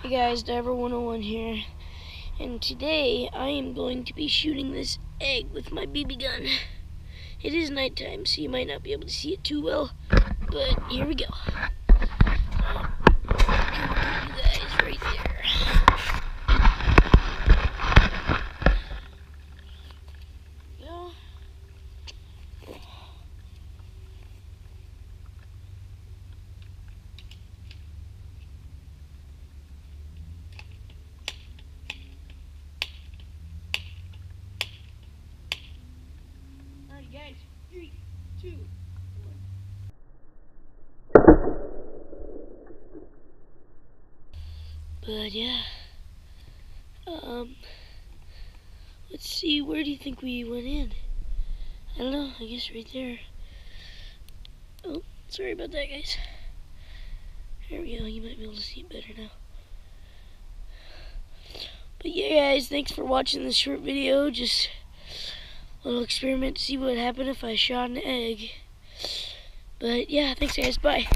Hey guys, Diver101 here, and today I am going to be shooting this egg with my BB gun. It is nighttime, so you might not be able to see it too well, but here we go. You guys right there. Go. Alright guys, 3, 2, 1. But yeah, let's see, where do you think we went in? I don't know, I guess right there. Oh, sorry about that guys. There we go, you might be able to see it better now. But yeah guys, thanks for watching this short video, just a little experiment to see what would happen if I shot an egg. But yeah, thanks guys, bye.